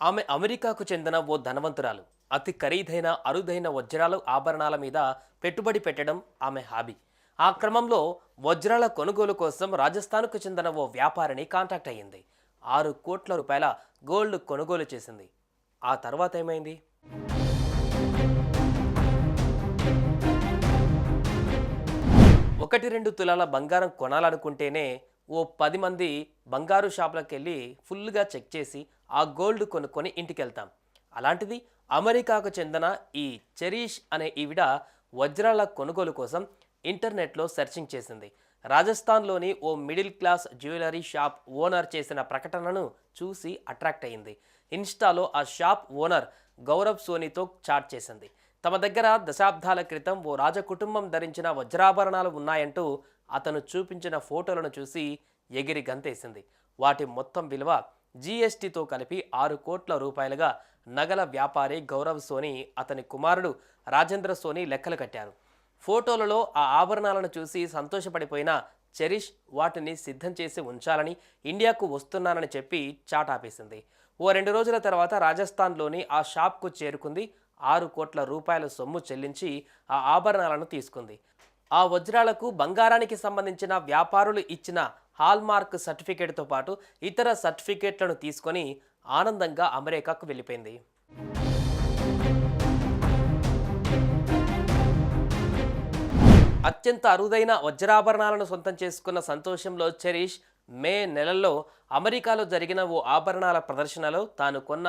ఆమె అమెరికాకు చెందిన ఓ ధనవంతురాలు. అతి ఖరీదైన అరుదైన వజ్రాలు ఆభరణాల మీద పెట్టుబడి పెట్టడం ఆమె హాబీ. ఆ క్రమంలో వజ్రాల కొనుగోలు కోసం రాజస్థాన్కు చెందిన ఓ వ్యాపారిని కాంటాక్ట్ అయ్యింది. 6 కోట్ల రూపాయల గోల్డ్ కొనుగోలు చేసింది. ఆ తర్వాత ఏమైంది? 1-2 తులాల బంగారం కొనాలనుకుంటేనే ఓ 10 మంది బంగారు షాపులకెళ్ళి ఫుల్గా చెక్ చేసి ఆ గోల్డ్ కొనుక్కొని ఇంటికెళ్తాం. అలాంటిది అమెరికాకు చెందిన ఈ చెరీష్ అనే ఈవిడ వజ్రాల కొనుగోలు కోసం ఇంటర్నెట్లో సెర్చింగ్ చేసింది. రాజస్థాన్లోని ఓ middle class jewellery shop owner చేసిన ప్రకటనను చూసి అట్రాక్ట్ అయింది. ఇన్స్టాలో ఆ షాప్ ఓనర్ గౌరవ్ సోనీతో చాట్ చేసింది. తమ దగ్గర దశాబ్దాల క్రితం ఓ రాజకుటుంబం ధరించిన వజ్రాభరణాలు ఉన్నాయంటూ అతను చూపించిన ఫోటోలను చూసి ఎగిరి గంతేసింది. వాటి మొత్తం విలువ జీఎస్టీతో కలిపి 6 కోట్ల రూపాయలుగా నగల వ్యాపారి గౌరవ్ సోనీ, అతని కుమారుడు రాజేంద్ర సోనీ లెక్కలు కట్టారు. ఫోటోలలో ఆ ఆభరణాలను చూసి సంతోషపడిపోయిన చెరిష్ వాటిని సిద్ధం చేసి ఉంచాలని, ఇండియాకు వస్తున్నానని చెప్పి చాట్ ఆపేసింది. ఓ 2 రోజుల తర్వాత రాజస్థాన్లోని ఆ షాప్కు చేరుకుంది. 6 కోట్ల రూపాయల సొమ్ము చెల్లించి ఆ ఆభరణాలను తీసుకుంది. ఆ వజ్రాలకు బంగారానికి సంబంధించిన వ్యాపారులు ఇచ్చిన హాల్మార్క్ సర్టిఫికేట్తో పాటు ఇతర సర్టిఫికేట్లను తీసుకొని ఆనందంగా అమెరికాకు వెళ్ళిపోయింది. అత్యంత అరుదైన వజ్రాభరణాలను సొంతం చేసుకున్న సంతోషంలో చెరీష్ మే నెలలో అమెరికాలో జరిగిన ఓ ఆభరణాల ప్రదర్శనలో తాను కొన్న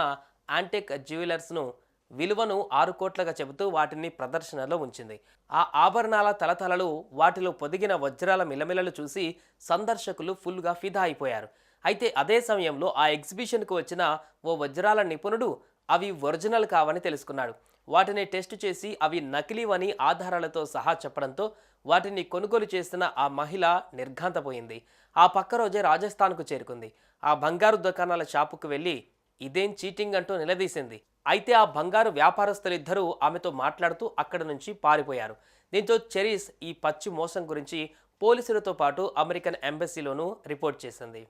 యాంటిక్ జ్యువెలర్స్ను విలువను 6 కోట్లుగా చెబుతూ వాటిని ప్రదర్శనలో ఉంచింది. ఆ ఆభరణాల తలతలలు, వాటిలో పొదిగిన వజ్రాల మిలమిలలు చూసి సందర్శకులు ఫుల్గా ఫిదా అయిపోయారు. అయితే అదే సమయంలో ఆ ఎగ్జిబిషన్కు వచ్చిన ఓ వజ్రాల నిపుణుడు అవి ఒరిజినల్ కావని తెలుసుకున్నాడు. వాటిని టెస్ట్ చేసి అవి నకిలీవని ఆధారాలతో సహా చెప్పడంతో వాటిని కొనుగోలు చేసిన ఆ మహిళ నిర్ఘాంతపోయింది. ఆ పక్క రోజే రాజస్థాన్కు చేరుకుంది. ఆ బంగారు దుకాణాల షాపుకు వెళ్ళి ఇదేం చీటింగ్ అంటూ నిలదీసింది. అయితే ఆ బంగారు వ్యాపారస్తులిద్దరూ ఆమెతో మాట్లాడుతూ అక్కడి నుంచి పారిపోయారు. దీంతో చెరీస్ ఈ పచ్చి మోసం గురించి పోలీసులతో పాటు అమెరికన్ ఎంబసీలోనూ రిపోర్ట్ చేసింది.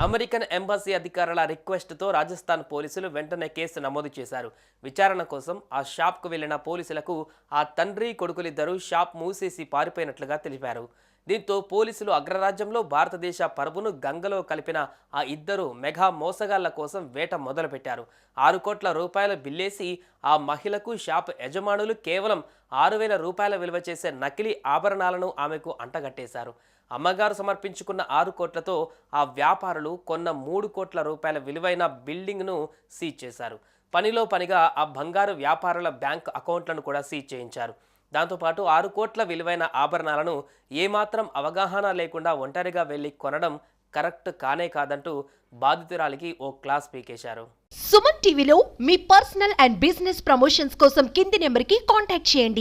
అమెరికన్ ఎంబసీ అధికారుల రిక్వెస్ట్తో రాజస్థాన్ పోలీసులు వెంటనే కేసు నమోదు చేశారు. విచారణ కోసం ఆ షాప్కు వెళ్లిన పోలీసులకు ఆ తండ్రి కొడుకులిద్దరూ షాప్ మూసేసి పారిపోయినట్లుగా తెలిపారు. దీంతో పోలీసులు అగ్రరాజ్యంలో భారతదేశ పరువును గంగలో కలిపిన ఆ ఇద్దరు మెగా మోసగాళ్ల కోసం వేట మొదలుపెట్టారు. 6 కోట్ల రూపాయల బిల్లేసి ఆ మహిళకు షాప్ యజమానులు కేవలం 6,000 రూపాయల విలువ చేసే నకిలీ ఆభరణాలను ఆమెకు అంటగట్టేశారు. అమ్మగారు సమర్పించుకున్న 6 కోట్లతో ఆ వ్యాపారులు కొన్న 3 కోట్ల రూపాయల విలువైన బిల్డింగ్ను సీజ్ చేశారు. పనిలో పనిగా ఆ బంగారు వ్యాపారుల బ్యాంక్ అకౌంట్లను కూడా సీజ్ చేయించారు. దాంతోపాటు 6 కోట్ల విలువైన ఆభరణాలను ఏమాత్రం అవగాహన లేకుండా ఒంటరిగా వెళ్లి కొనడం కరెక్ట్ కానే కాదంటూ బాధితురాలికి ఓ క్లాస్ పీకేశారు. సుమన్ టీవీలో మీ పర్సనల్ అండ్ బిజినెస్ ప్రమోషన్స్ కోసం కింది నెంబర్కి కాంటాక్ట్ చేయండి.